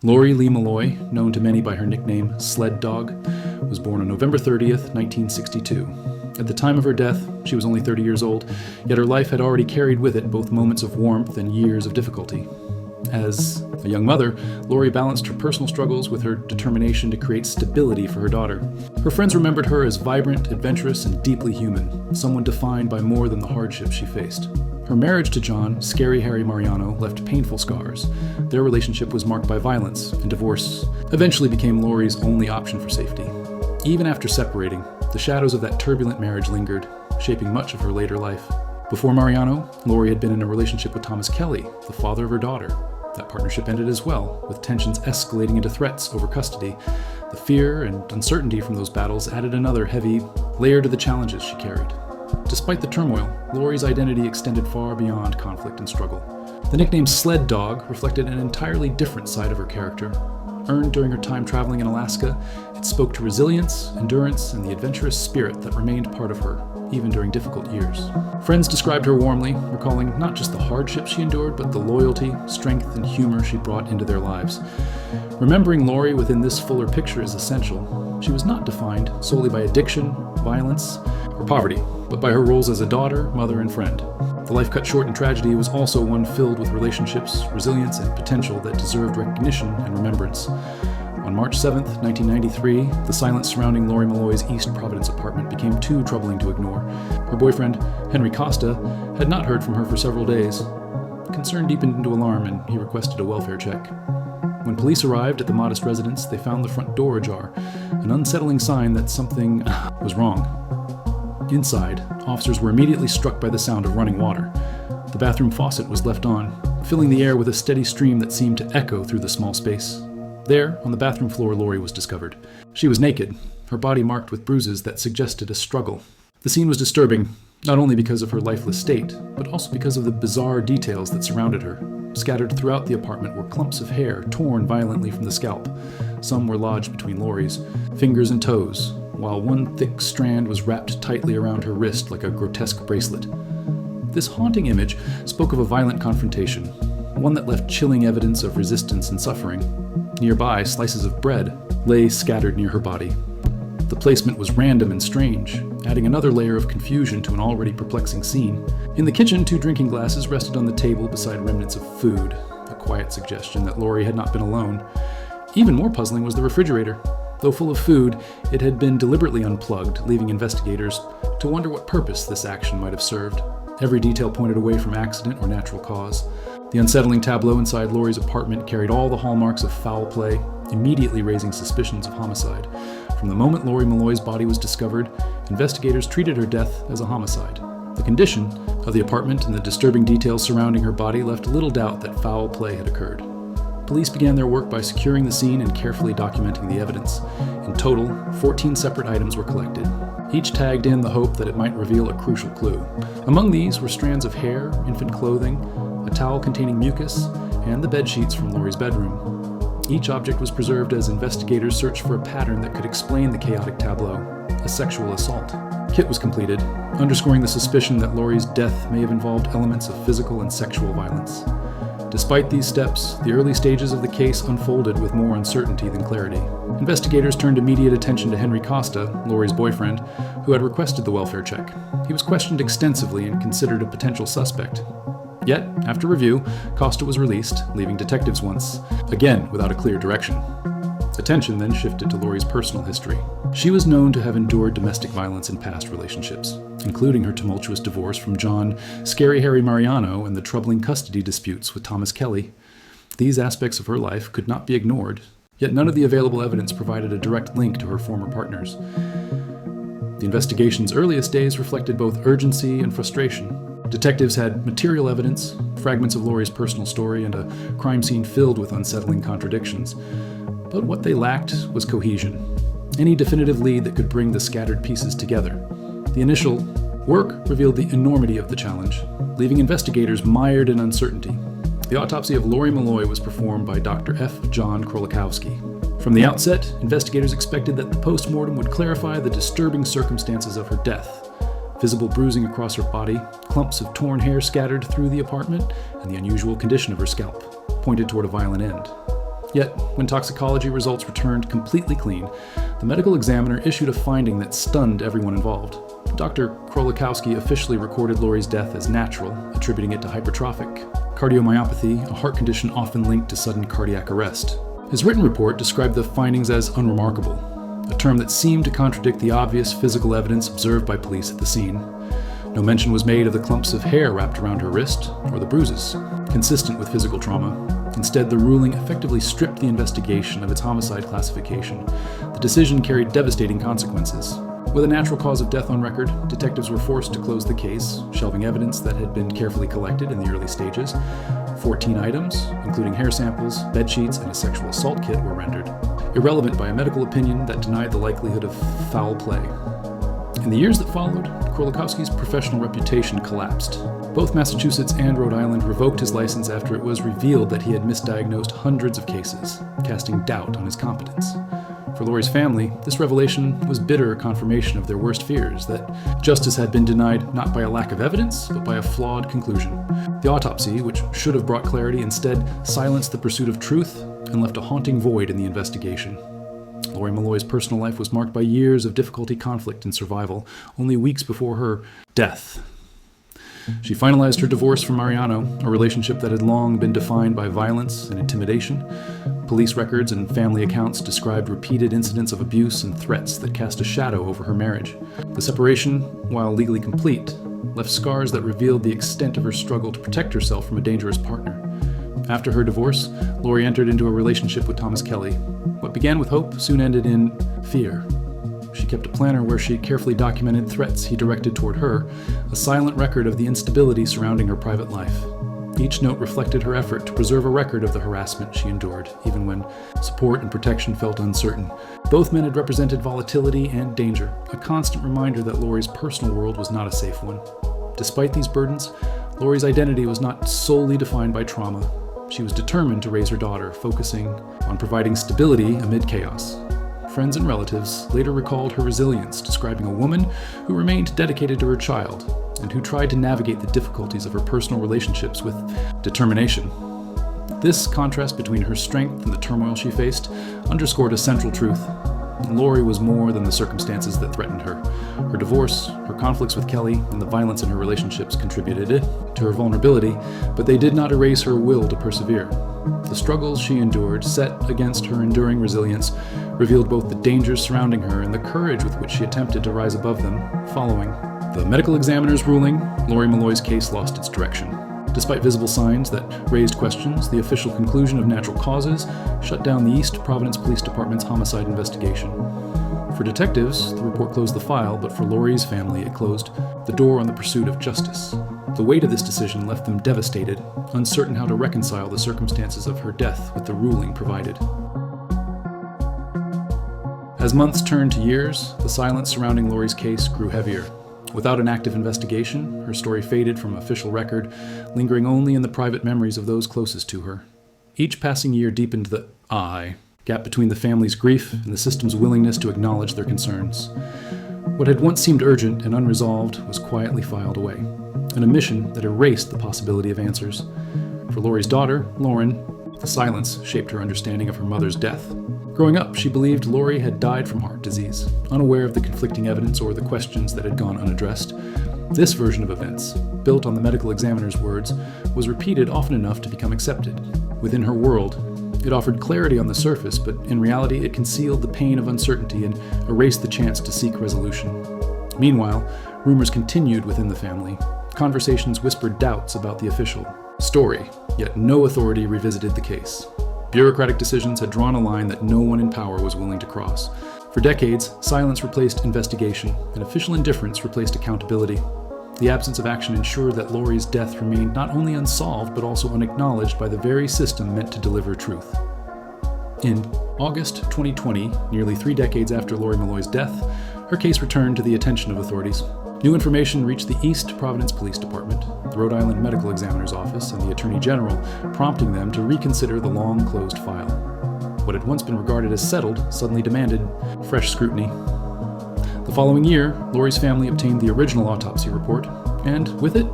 Lori Lee Malloy, known to many by her nickname Sled Dog, was born on November 30th, 1962. At the time of her death, she was only 30 years old, yet her life had already carried with it both moments of warmth and years of difficulty. As a young mother, Lori balanced her personal struggles with her determination to create stability for her daughter. Her friends remembered her as vibrant, adventurous, and deeply human, someone defined by more than the hardships she faced. Her marriage to John, Scary Harry Mariano, left painful scars. Their relationship was marked by violence, and divorce eventually became Lori's only option for safety. Even after separating, the shadows of that turbulent marriage lingered, shaping much of her later life. Before Mariano, Lori had been in a relationship with Thomas Kelly, the father of her daughter. That partnership ended as well, with tensions escalating into threats over custody. The fear and uncertainty from those battles added another heavy layer to the challenges she carried. Despite the turmoil, Lori's identity extended far beyond conflict and struggle. The nickname Sled Dog reflected an entirely different side of her character. Earned during her time traveling in Alaska, it spoke to resilience, endurance, and the adventurous spirit that remained part of her, even during difficult years. Friends described her warmly, recalling not just the hardships she endured, but the loyalty, strength, and humor she brought into their lives. Remembering Lori within this fuller picture is essential. She was not defined solely by addiction, violence, or poverty, but by her roles as a daughter, mother, and friend. The life cut short in tragedy was also one filled with relationships, resilience, and potential that deserved recognition and remembrance. On March 7, 1993, the silence surrounding Lori Malloy's East Providence apartment became too troubling to ignore. Her boyfriend, Henry Costa, had not heard from her for several days. Concern deepened into alarm, and he requested a welfare check. When police arrived at the modest residence, they found the front door ajar, an unsettling sign that something was wrong. Inside, officers were immediately struck by the sound of running water. The bathroom faucet was left on, filling the air with a steady stream that seemed to echo through the small space. There, on the bathroom floor, Lori was discovered. She was naked, her body marked with bruises that suggested a struggle. The scene was disturbing, not only because of her lifeless state, but also because of the bizarre details that surrounded her. Scattered throughout the apartment were clumps of hair torn violently from the scalp. Some were lodged between Lori's fingers and toes, while one thick strand was wrapped tightly around her wrist like a grotesque bracelet. This haunting image spoke of a violent confrontation, one that left chilling evidence of resistance and suffering. Nearby, slices of bread lay scattered near her body. The placement was random and strange, adding another layer of confusion to an already perplexing scene. In the kitchen, 2 drinking glasses rested on the table beside remnants of food, a quiet suggestion that Lori had not been alone. Even more puzzling was the refrigerator. Though full of food, it had been deliberately unplugged, leaving investigators to wonder what purpose this action might have served. Every detail pointed away from accident or natural cause. The unsettling tableau inside Lori's apartment carried all the hallmarks of foul play, immediately raising suspicions of homicide. From the moment Lori Malloy's body was discovered, investigators treated her death as a homicide. The condition of the apartment and the disturbing details surrounding her body left little doubt that foul play had occurred. Police began their work by securing the scene and carefully documenting the evidence. In total, 14 separate items were collected, each tagged in the hope that it might reveal a crucial clue. Among these were strands of hair, infant clothing, a towel containing mucus, and the bed sheets from Lori's bedroom. Each object was preserved as investigators searched for a pattern that could explain the chaotic tableau, a sexual assault. Kit was completed, underscoring the suspicion that Lori's death may have involved elements of physical and sexual violence. Despite these steps, the early stages of the case unfolded with more uncertainty than clarity. Investigators turned immediate attention to Henry Costa, Lori's boyfriend, who had requested the welfare check. He was questioned extensively and considered a potential suspect. Yet, after review, Costa was released, leaving detectives once again without a clear direction. Attention then shifted to Lori's personal history. She was known to have endured domestic violence in past relationships, including her tumultuous divorce from John Scary Harry Mariano and the troubling custody disputes with Thomas Kelly. These aspects of her life could not be ignored, yet none of the available evidence provided a direct link to her former partners. The investigation's earliest days reflected both urgency and frustration. Detectives had material evidence, fragments of Lori's personal story, and a crime scene filled with unsettling contradictions. But what they lacked was cohesion, any definitive lead that could bring the scattered pieces together. The initial work revealed the enormity of the challenge, leaving investigators mired in uncertainty. The autopsy of Lori Malloy was performed by Dr. F. John Krolikowski. From the outset, investigators expected that the post-mortem would clarify the disturbing circumstances of her death. Visible bruising across her body, clumps of torn hair scattered through the apartment, and the unusual condition of her scalp pointed toward a violent end. Yet, when toxicology results returned completely clean, the medical examiner issued a finding that stunned everyone involved. Dr. Krolikowski officially recorded Lori's death as natural, attributing it to hypertrophic cardiomyopathy, a heart condition often linked to sudden cardiac arrest. His written report described the findings as unremarkable, a term that seemed to contradict the obvious physical evidence observed by police at the scene. No mention was made of the clumps of hair wrapped around her wrist or the bruises, consistent with physical trauma. Instead, the ruling effectively stripped the investigation of its homicide classification. The decision carried devastating consequences. With a natural cause of death on record, detectives were forced to close the case, shelving evidence that had been carefully collected in the early stages. 14 items, including hair samples, bed sheets, and a sexual assault kit, were rendered irrelevant by a medical opinion that denied the likelihood of foul play. In the years that followed, Krolikowski's professional reputation collapsed. Both Massachusetts and Rhode Island revoked his license after it was revealed that he had misdiagnosed hundreds of cases, casting doubt on his competence. For Lori's family, this revelation was bitter confirmation of their worst fears, that justice had been denied not by a lack of evidence, but by a flawed conclusion. The autopsy, which should have brought clarity, instead silenced the pursuit of truth and left a haunting void in the investigation. Lori Molloy's personal life was marked by years of difficulty, conflict, and survival, only weeks before her death. She finalized her divorce from Mariano, a relationship that had long been defined by violence and intimidation. Police records and family accounts described repeated incidents of abuse and threats that cast a shadow over her marriage. The separation, while legally complete, left scars that revealed the extent of her struggle to protect herself from a dangerous partner. After her divorce, Lori entered into a relationship with Thomas Kelly. What began with hope soon ended in fear. She kept a planner where she carefully documented threats he directed toward her, a silent record of the instability surrounding her private life. Each note reflected her effort to preserve a record of the harassment she endured, even when support and protection felt uncertain. Both men had represented volatility and danger, a constant reminder that Lori's personal world was not a safe one. Despite these burdens, Lori's identity was not solely defined by trauma. She was determined to raise her daughter, focusing on providing stability amid chaos. Friends and relatives later recalled her resilience, describing a woman who remained dedicated to her child and who tried to navigate the difficulties of her personal relationships with determination. This contrast between her strength and the turmoil she faced underscored a central truth. Lori was more than the circumstances that threatened her. Her divorce, her conflicts with Kelly, and the violence in her relationships contributed to her vulnerability, but they did not erase her will to persevere. The struggles she endured, set against her enduring resilience, revealed both the dangers surrounding her and the courage with which she attempted to rise above them. Following the medical examiner's ruling, Lori Molloy's case lost its direction. Despite visible signs that raised questions, the official conclusion of natural causes shut down the East Providence Police Department's homicide investigation. For detectives, the report closed the file, but for Lori's family, it closed the door on the pursuit of justice. The weight of this decision left them devastated, uncertain how to reconcile the circumstances of her death with the ruling provided. As months turned to years, the silence surrounding Lori's case grew heavier. Without an active investigation, her story faded from official record, lingering only in the private memories of those closest to her. Each passing year deepened the gap between the family's grief and the system's willingness to acknowledge their concerns. What had once seemed urgent and unresolved was quietly filed away, an omission that erased the possibility of answers. For Lori's daughter, Lauren, the silence shaped her understanding of her mother's death. Growing up, she believed Lori had died from heart disease, unaware of the conflicting evidence or the questions that had gone unaddressed. This version of events, built on the medical examiner's words, was repeated often enough to become accepted. Within her world, it offered clarity on the surface, but in reality it concealed the pain of uncertainty and erased the chance to seek resolution. Meanwhile, rumors continued within the family. Conversations whispered doubts about the official story, yet no authority revisited the case. Bureaucratic decisions had drawn a line that no one in power was willing to cross. For decades, silence replaced investigation, and official indifference replaced accountability. The absence of action ensured that Lori's death remained not only unsolved, but also unacknowledged by the very system meant to deliver truth. In August 2020, nearly 3 decades after Lori Molloy's death, her case returned to the attention of authorities. New information reached the East Providence Police Department, the Rhode Island Medical Examiner's Office, and the Attorney General, prompting them to reconsider the long-closed file. What had once been regarded as settled suddenly demanded fresh scrutiny. The following year, Lori's family obtained the original autopsy report, and with it,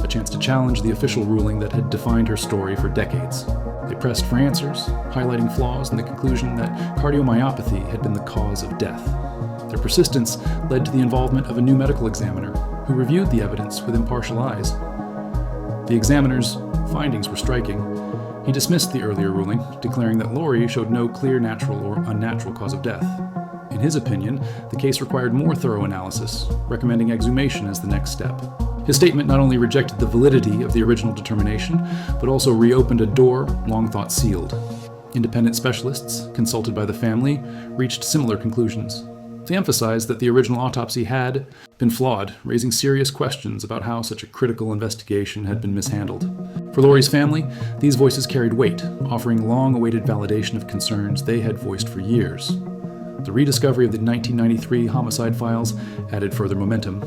a chance to challenge the official ruling that had defined her story for decades. They pressed for answers, highlighting flaws in the conclusion that cardiomyopathy had been the cause of death. Their persistence led to the involvement of a new medical examiner who reviewed the evidence with impartial eyes. The examiner's findings were striking. He dismissed the earlier ruling, declaring that Lori showed no clear natural or unnatural cause of death. In his opinion, the case required more thorough analysis, recommending exhumation as the next step. His statement not only rejected the validity of the original determination, but also reopened a door long thought sealed. Independent specialists, consulted by the family, reached similar conclusions. They emphasized that the original autopsy had been flawed, raising serious questions about how such a critical investigation had been mishandled. For Lori's family, these voices carried weight, offering long-awaited validation of concerns they had voiced for years. The rediscovery of the 1993 homicide files added further momentum.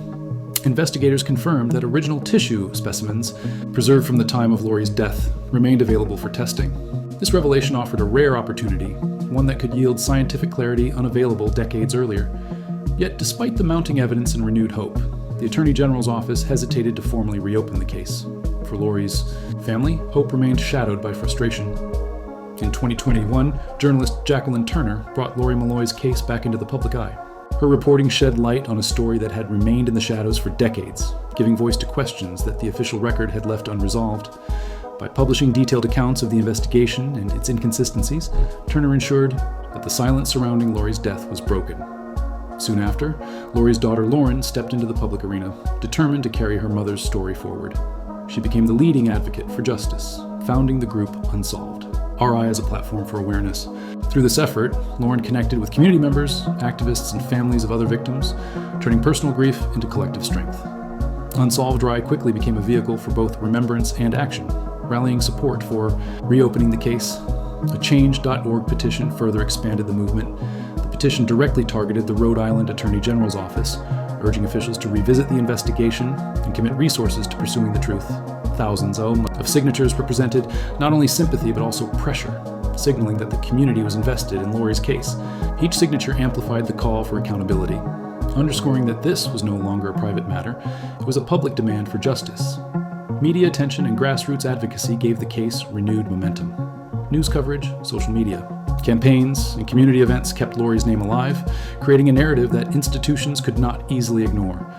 Investigators confirmed that original tissue specimens, preserved from the time of Lori's death, remained available for testing. This revelation offered a rare opportunity, one that could yield scientific clarity unavailable decades earlier. Yet, despite the mounting evidence and renewed hope, the Attorney General's office hesitated to formally reopen the case. For Lori's family, hope remained shadowed by frustration. In 2021, journalist Jacqueline Turner brought Lori Malloy's case back into the public eye. Her reporting shed light on a story that had remained in the shadows for decades, giving voice to questions that the official record had left unresolved. By publishing detailed accounts of the investigation and its inconsistencies, Turner ensured that the silence surrounding Lori's death was broken. Soon after, Lori's daughter Lauren stepped into the public arena, determined to carry her mother's story forward. She became the leading advocate for justice, founding the group Unsolved, RI as a platform for awareness. Through this effort, Lauren connected with community members, activists, and families of other victims, turning personal grief into collective strength. Unsolved RI quickly became a vehicle for both remembrance and action, rallying support for reopening the case. A Change.org petition further expanded the movement. The petition directly targeted the Rhode Island Attorney General's office, urging officials to revisit the investigation and commit resources to pursuing the truth. Thousands of signatures represented not only sympathy but also pressure, signaling that the community was invested in Lori's case. Each signature amplified the call for accountability, underscoring that this was no longer a private matter, it was a public demand for justice. Media attention and grassroots advocacy gave the case renewed momentum. News coverage, social media, campaigns, and community events kept Lori's name alive, creating a narrative that institutions could not easily ignore.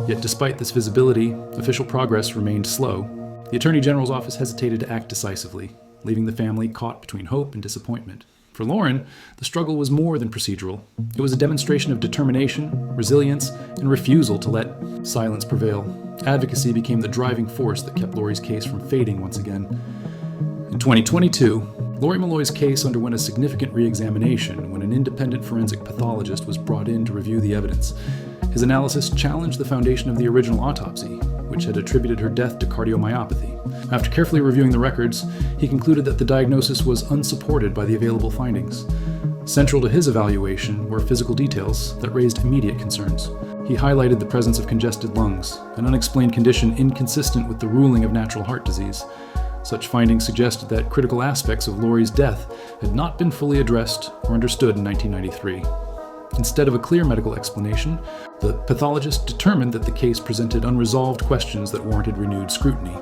Yet despite this visibility, official progress remained slow. The Attorney General's office hesitated to act decisively, leaving the family caught between hope and disappointment. For Lauren, the struggle was more than procedural. It was a demonstration of determination, resilience, and refusal to let silence prevail. Advocacy became the driving force that kept Lori's case from fading once again. In 2022, Lori Malloy's case underwent a significant re-examination when an independent forensic pathologist was brought in to review the evidence. His analysis challenged the foundation of the original autopsy, which had attributed her death to cardiomyopathy. After carefully reviewing the records, he concluded that the diagnosis was unsupported by the available findings. Central to his evaluation were physical details that raised immediate concerns. He highlighted the presence of congested lungs, an unexplained condition inconsistent with the ruling of natural heart disease. Such findings suggested that critical aspects of Lori's death had not been fully addressed or understood in 1993. Instead of a clear medical explanation, the pathologist determined that the case presented unresolved questions that warranted renewed scrutiny.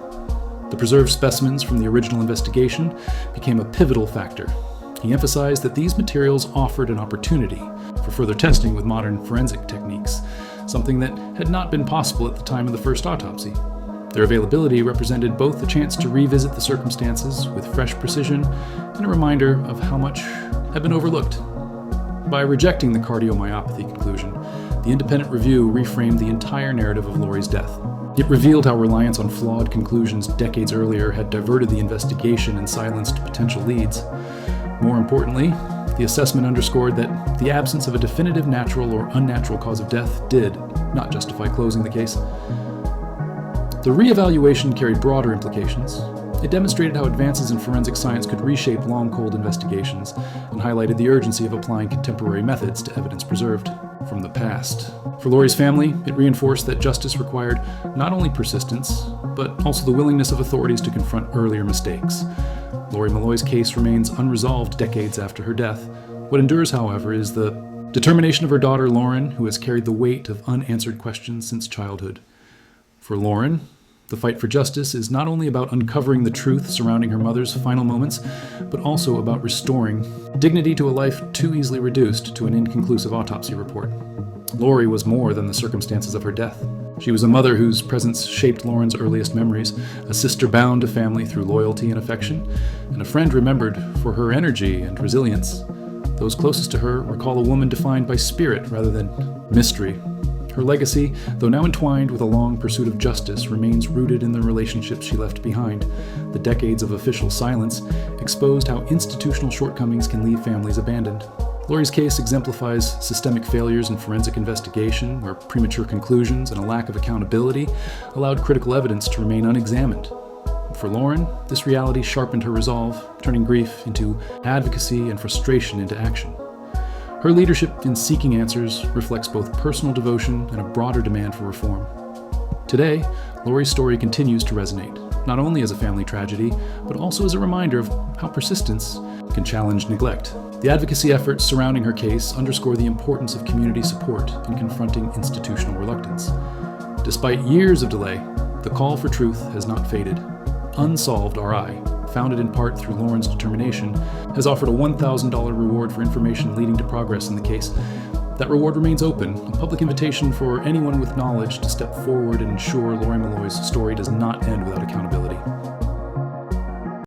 The preserved specimens from the original investigation became a pivotal factor. He emphasized that these materials offered an opportunity for further testing with modern forensic techniques, something that had not been possible at the time of the first autopsy. Their availability represented both a chance to revisit the circumstances with fresh precision and a reminder of how much had been overlooked. By rejecting the cardiomyopathy conclusion, the independent review reframed the entire narrative of Lori's death. It revealed how reliance on flawed conclusions decades earlier had diverted the investigation and silenced potential leads. More importantly, the assessment underscored that the absence of a definitive natural or unnatural cause of death did not justify closing the case. The re-evaluation carried broader implications. It demonstrated how advances in forensic science could reshape long-cold investigations and highlighted the urgency of applying contemporary methods to evidence preserved from the past. For Lori's family, it reinforced that justice required not only persistence, but also the willingness of authorities to confront earlier mistakes. Lori Malloy's case remains unresolved decades after her death. What endures, however, is the determination of her daughter Lauren, who has carried the weight of unanswered questions since childhood. For Lauren, The fight for justice is not only about uncovering the truth surrounding her mother's final moments, but also about restoring dignity to a life too easily reduced to an inconclusive autopsy report. Lori was more than the circumstances of her death. She was a mother whose presence shaped Lauren's earliest memories, a sister bound to family through loyalty and affection, and a friend remembered for her energy and resilience. Those closest to her recall a woman defined by spirit rather than mystery. Her legacy, though now entwined with a long pursuit of justice, remains rooted in the relationships she left behind. The decades of official silence exposed how institutional shortcomings can leave families abandoned. Lori's case exemplifies systemic failures in forensic investigation, where premature conclusions and a lack of accountability allowed critical evidence to remain unexamined. For Lauren, this reality sharpened her resolve, turning grief into advocacy and frustration into action. Her leadership in seeking answers reflects both personal devotion and a broader demand for reform. Today, Lori's story continues to resonate, not only as a family tragedy, but also as a reminder of how persistence can challenge neglect. The advocacy efforts surrounding her case underscore the importance of community support in confronting institutional reluctance. Despite years of delay, the call for truth has not faded. Unsolved RI, founded in part through Lauren's determination, has offered a $1,000 reward for information leading to progress in the case. That reward remains open, a public invitation for anyone with knowledge to step forward and ensure Lori Malloy's story does not end without accountability.